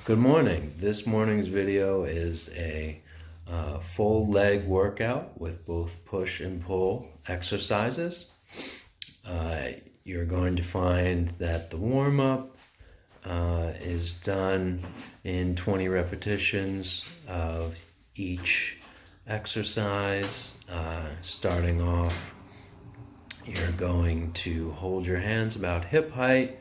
Good morning. This morning's video is a full leg workout with both push and pull exercises. You're going to find that the warm-up is done in 20 repetitions of each exercise. Starting off, you're going to hold your hands about hip height,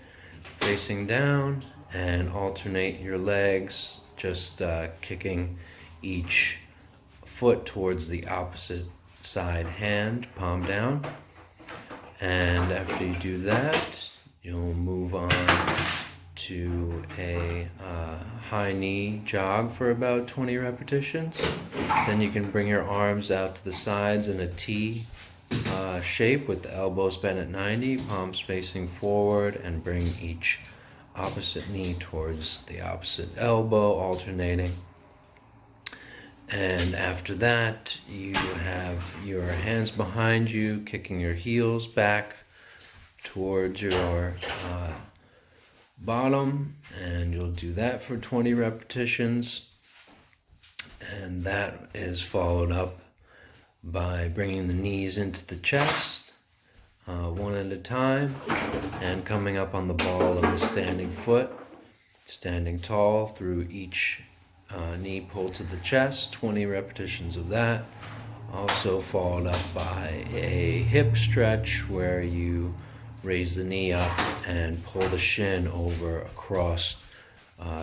facing down, and alternate your legs, just kicking each foot towards the opposite side hand, palm down. And after you do that, you'll move on to a high knee jog for about 20 repetitions. Then you can bring your arms out to the sides in a T shape with the elbows bent at 90, palms facing forward, and bring each opposite knee towards the opposite elbow, alternating. And after that, you have your hands behind you, kicking your heels back towards your bottom, and you'll do that for 20 repetitions. And that is followed up by bringing the knees into the chest, one at a time, and coming up on the ball of the standing foot, standing tall through each knee pull to the chest, 20 repetitions of that. Also followed up by a hip stretch where you raise the knee up and pull the shin over across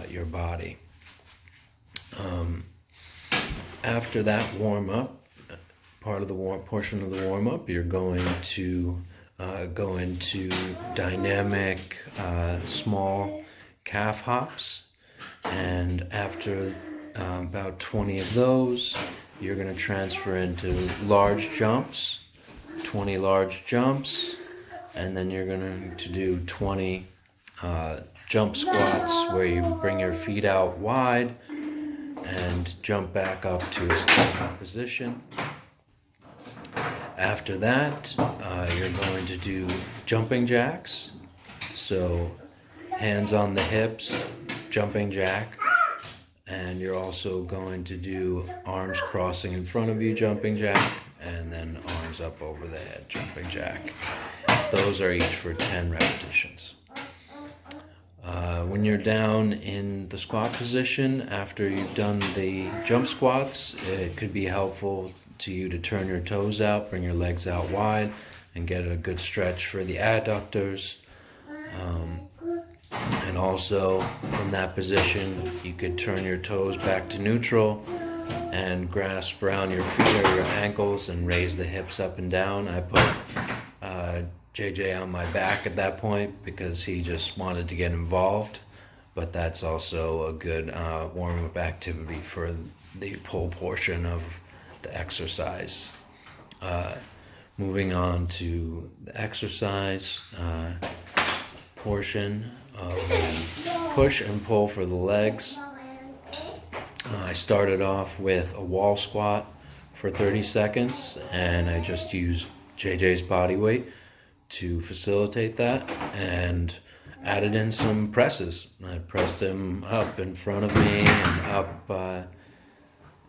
your body. After that warm-up, portion of the warm-up, you're going to go into dynamic small calf hops, and after about 20 of those, you're going to transfer into large jumps, 20 large jumps, and then you're going to do 20 jump squats where you bring your feet out wide and jump back up to a standing position. After that, you're going to do jumping jacks. So hands on the hips, jumping jack. And you're also going to do arms crossing in front of you, jumping jack, and then arms up over the head, jumping jack. Those are each for 10 repetitions. When you're down in the squat position, after you've done the jump squats, it could be helpful to you to turn your toes out, bring your legs out wide, and get a good stretch for the adductors. And also from that position, you could turn your toes back to neutral and grasp around your feet or your ankles and raise the hips up and down. I put JJ on my back at that point because he just wanted to get involved, but that's also a good warm-up activity for the pull portion of the exercise. Moving on to the exercise portion of the push and pull for the legs. I started off with a wall squat for 30 seconds, and I just used JJ's body weight to facilitate that, and added in some presses. I pressed him up in front of me and up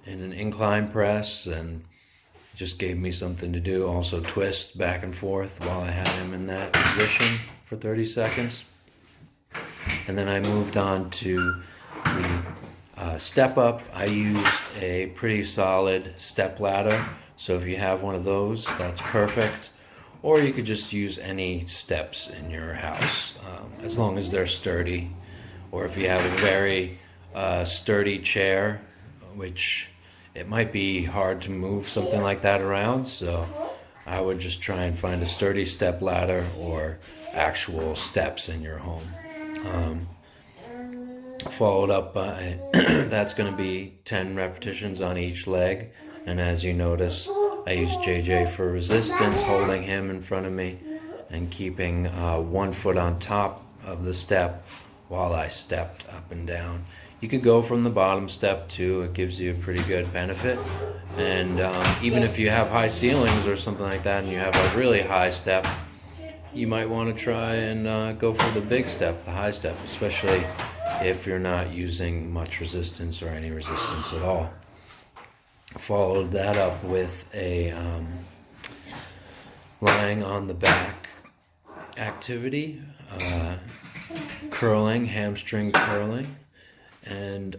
in an incline press, and just gave me something to do. Also twist back and forth while I had him in that position for 30 seconds. And then I moved on to the step up. I used a pretty solid step ladder, so if you have one of those, that's perfect. Or you could just use any steps in your house, as long as they're sturdy. Or if you have a very sturdy chair, which it might be hard to move something like that around, so I would just try and find a sturdy step ladder or actual steps in your home. Followed up by, that's going to be 10 repetitions on each leg, and as you notice, I used JJ for resistance, holding him in front of me and keeping one foot on top of the step while I stepped up and down. You could go from the bottom step too. It gives you a pretty good benefit. And even if you have high ceilings or something like that and you have a really high step, you might want to try and go for the big step, the high step, especially if you're not using much resistance or any resistance at all. Followed that up with a lying on the back activity, curling, hamstring curling, and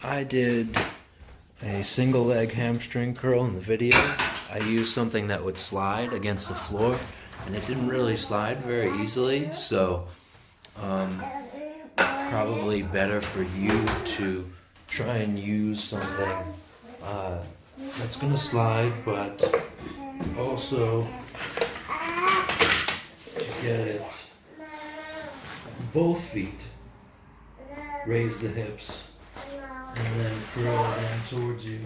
I did a single leg hamstring curl in the video. I used something that would slide against the floor, and it didn't really slide very easily, so probably better for you to try and use something that's going to slide, but also to get it both feet, raise the hips, and then curl it in towards you.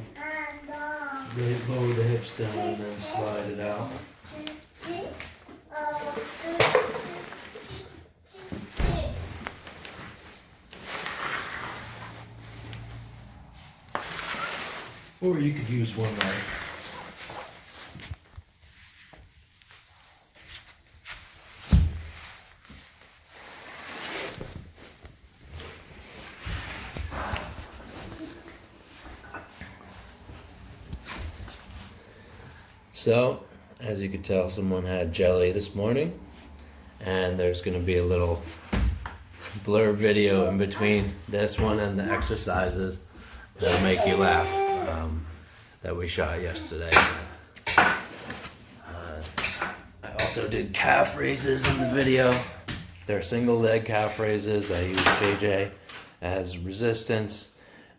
Lower the hips down and then slide it out. Or you could use one leg. So, as you could tell, someone had jelly this morning, and there's going to be a little blur video in between this one and the exercises that'll make you laugh that we shot yesterday. I also did calf raises in the video. They're single leg calf raises. I used JJ as resistance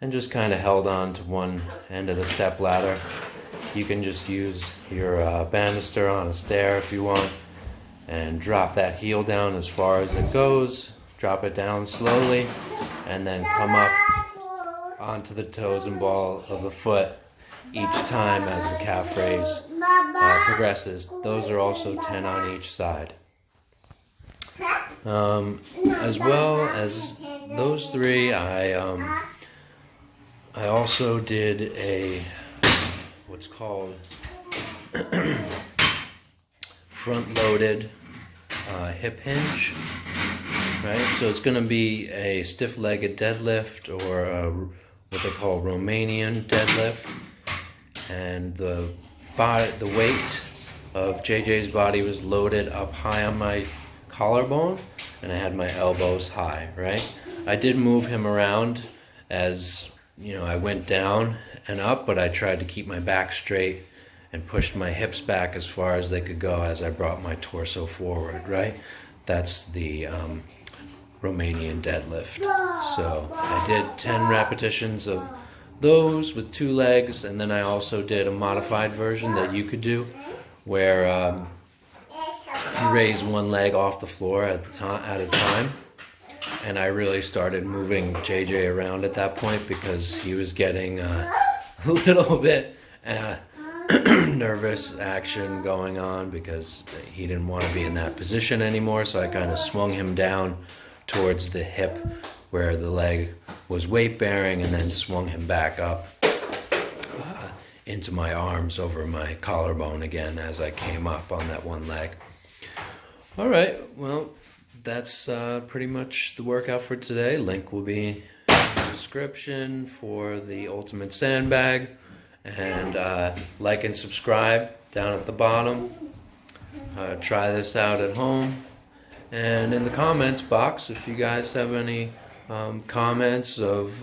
and just kind of held on to one end of the step ladder. You can just use your banister on a stair if you want, and drop that heel down as far as it goes. Drop it down slowly, and then come up onto the toes and ball of the foot each time as the calf raise progresses. Those are also 10 on each side. As well as those three, I also did a what's called front-loaded hip hinge, right? So it's going to be a stiff-legged deadlift, or what they call Romanian deadlift, and the weight of JJ's body was loaded up high on my collarbone, and I had my elbows high, right? I did move him around as, you know, I went down and up, but I tried to keep my back straight and pushed my hips back as far as they could go as I brought my torso forward, right? That's the Romanian deadlift. So I did 10 repetitions of those with 2 legs, and then I also did a modified version that you could do where you raise one leg off the floor at a time. And I really started moving JJ around at that point because he was getting a little bit nervous action going on because he didn't want to be in that position anymore. So I kind of swung him down towards the hip where the leg was weight bearing, and then swung him back up into my arms over my collarbone again as I came up on that one leg. All right, well, that's pretty much the workout for today. Link will be in the description for the ultimate sandbag, and like and subscribe down at the bottom. Try this out at home, and in the comments box, if you guys have any comments of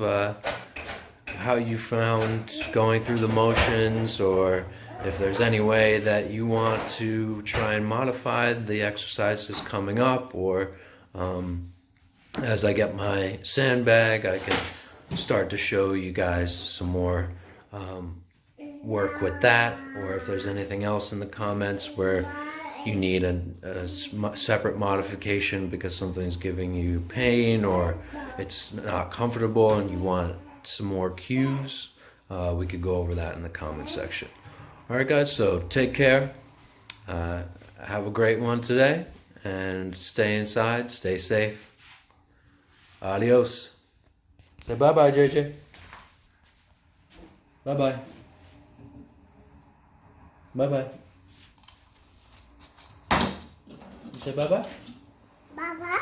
how you found going through the motions, or if there's any way that you want to try and modify the exercises coming up, or as I get my sandbag, I can start to show you guys some more work with that, or if there's anything else in the comments where you need a separate modification because something's giving you pain or it's not comfortable and you want some more cues, we could go over that in the comment section. All right, guys, so take care. Have a great one today, and stay inside, stay safe. Adios. Say bye-bye, JJ. Bye-bye. Bye-bye. You say bye-bye? Bye-bye.